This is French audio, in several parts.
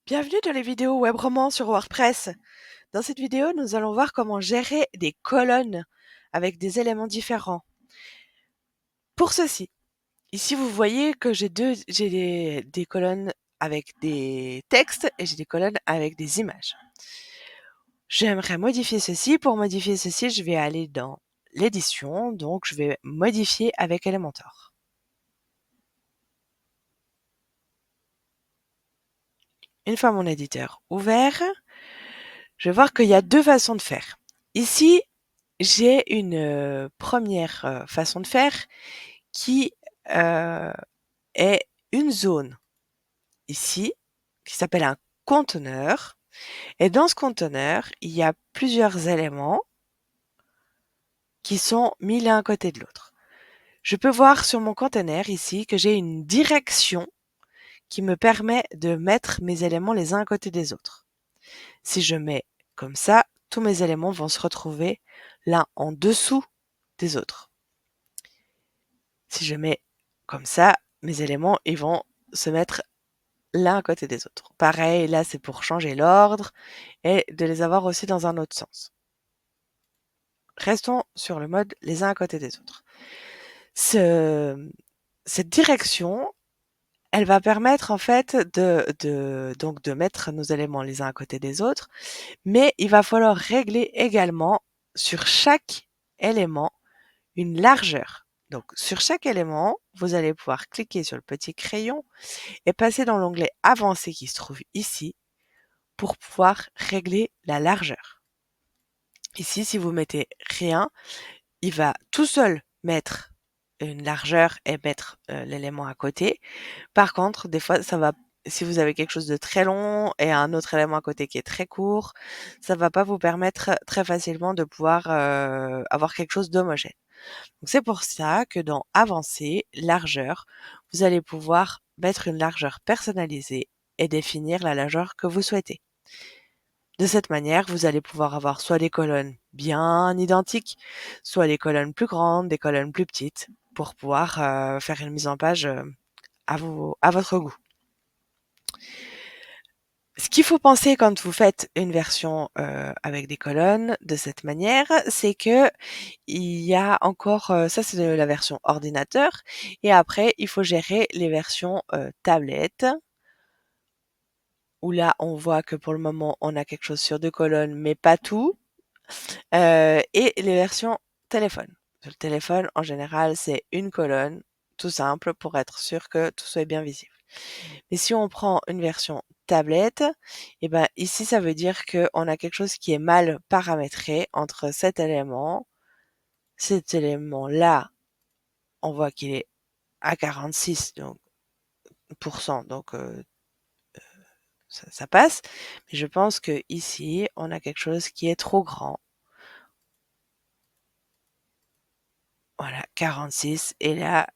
Bienvenue dans les vidéos web romans sur WordPress. Dans cette vidéo, nous allons voir comment gérer des colonnes avec des éléments différents. Pour ceci, ici vous voyez que j'ai des colonnes avec des textes et j'ai des colonnes avec des images. J'aimerais modifier ceci. Pour modifier ceci, je vais aller dans l'édition, donc je vais modifier avec Elementor. Une fois mon éditeur ouvert, je vais voir qu'il y a deux façons de faire. Ici, j'ai une première façon de faire qui est une zone ici qui s'appelle un conteneur. Et dans ce conteneur, il y a plusieurs éléments qui sont mis l'un à côté de l'autre. Je peux voir sur mon conteneur ici que j'ai une direction qui me permet de mettre mes éléments les uns à côté des autres. Si je mets comme ça, tous mes éléments vont se retrouver l'un en dessous des autres. Si je mets comme ça, mes éléments, ils vont se mettre l'un à côté des autres. Pareil, là, c'est pour changer l'ordre et de les avoir aussi dans un autre sens. Restons sur le mode les uns à côté des autres. Cette direction, elle va permettre en fait donc de mettre nos éléments les uns à côté des autres, mais il va falloir régler également sur chaque élément une largeur. Donc sur chaque élément, vous allez pouvoir cliquer sur le petit crayon et passer dans l'onglet Avancé qui se trouve ici pour pouvoir régler la largeur. Ici, si vous mettez rien, il va tout seul mettre une largeur et mettre l'élément à côté. Par contre, des fois, ça va, si vous avez quelque chose de très long et un autre élément à côté qui est très court, ça va pas vous permettre très facilement de pouvoir avoir quelque chose d'homogène. Donc c'est pour ça que dans Avancer, largeur, vous allez pouvoir mettre une largeur personnalisée et définir la largeur que vous souhaitez. De cette manière, vous allez pouvoir avoir soit des colonnes bien identiques, soit des colonnes plus grandes, des colonnes plus petites, pour pouvoir faire une mise en page à votre goût. Ce qu'il faut penser quand vous faites une version avec des colonnes de cette manière, c'est que il y a encore, ça c'est de la version ordinateur, et après il faut gérer les versions tablettes, où là on voit que pour le moment on a quelque chose sur deux colonnes, mais pas tout. Et les versions téléphone. Sur le téléphone, en général, c'est une colonne, tout simple, pour être sûr que tout soit bien visible. Mais si on prend une version tablette, et ben ici, ça veut dire qu'on a quelque chose qui est mal paramétré entre cet élément-là, on voit qu'il est à 46 donc, donc ça passe. Mais je pense que ici, on a quelque chose qui est trop grand. Voilà, 46 et là,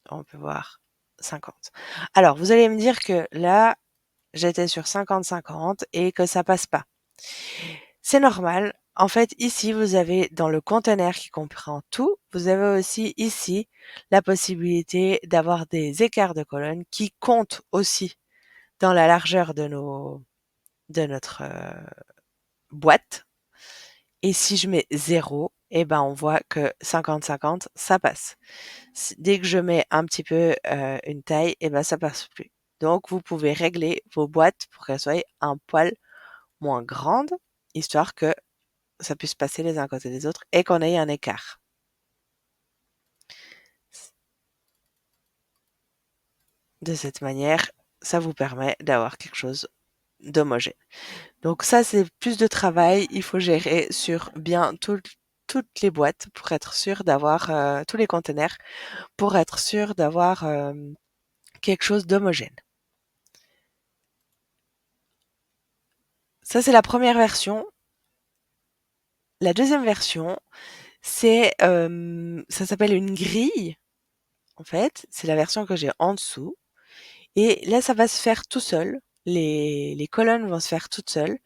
on peut voir 50. Alors, vous allez me dire que là, j'étais sur 50-50 et que ça passe pas. C'est normal. En fait, ici, vous avez dans le conteneur qui comprend tout, vous avez aussi ici la possibilité d'avoir des écarts de colonnes qui comptent aussi dans la largeur de notre boîte. Et si je mets 0, eh ben on voit que 50-50, ça passe. Dès que je mets un petit peu une taille, eh ben ça passe plus. Donc vous pouvez régler vos boîtes pour qu'elles soient un poil moins grandes, histoire que ça puisse passer les uns à côté des autres et qu'on ait un écart. De cette manière, ça vous permet d'avoir quelque chose d'homogène. Donc ça, c'est plus de travail. Il faut gérer sur bien toutes les boîtes pour être sûr d'avoir tous les conteneurs pour être sûr d'avoir quelque chose d'homogène. Ça, c'est la première version. La deuxième version, c'est ça s'appelle une grille. En fait, c'est la version que j'ai en dessous. Et là, ça va se faire tout seul. Les colonnes vont se faire toutes seules.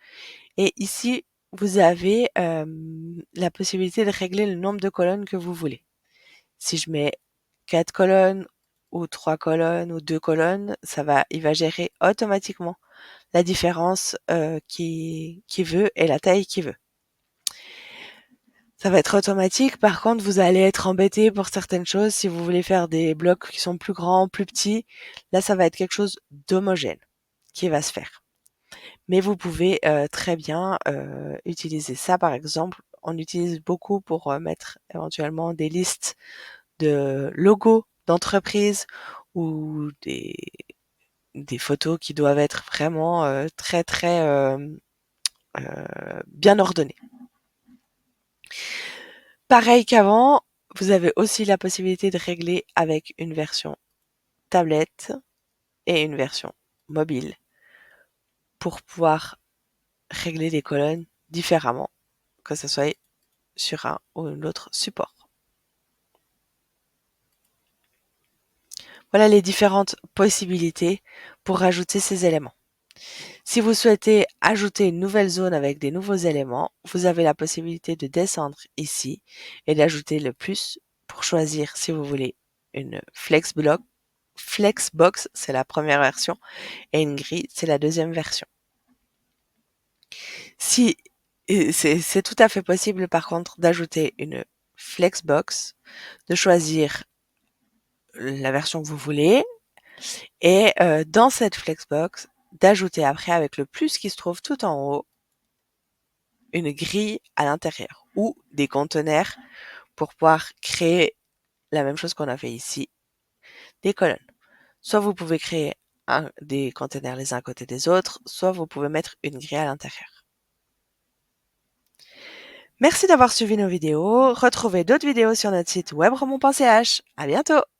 Et ici, vous avez la possibilité de régler le nombre de colonnes que vous voulez. Si je mets 4 colonnes ou 3 colonnes ou 2 colonnes, il va gérer automatiquement la différence qu'il veut et la taille qu'il veut. Ça va être automatique. Par contre, vous allez être embêté pour certaines choses. Si vous voulez faire des blocs qui sont plus grands, plus petits, là, ça va être quelque chose d'homogène qui va se faire. Mais vous pouvez très bien utiliser ça. Par exemple, on utilise beaucoup pour mettre éventuellement des listes de logos d'entreprise ou des photos qui doivent être vraiment très très bien ordonnées. Pareil qu'avant, vous avez aussi la possibilité de régler avec une version tablette et une version mobile pour pouvoir régler les colonnes différemment, que ce soit sur un ou l'autre support. Voilà les différentes possibilités pour rajouter ces éléments. Si vous souhaitez ajouter une nouvelle zone avec des nouveaux éléments, vous avez la possibilité de descendre ici et d'ajouter le plus pour choisir si vous voulez une Flexbox, c'est la première version, et une grille, c'est la deuxième version. Si c'est tout à fait possible par contre d'ajouter une Flexbox, de choisir la version que vous voulez et dans cette Flexbox, d'ajouter après avec le plus qui se trouve tout en haut, une grille à l'intérieur ou des conteneurs pour pouvoir créer la même chose qu'on a fait ici, des colonnes. Soit vous pouvez créer des conteneurs les uns à côté des autres, soit vous pouvez mettre une grille à l'intérieur. Merci d'avoir suivi nos vidéos. Retrouvez d'autres vidéos sur notre site webremont.ch. À bientôt!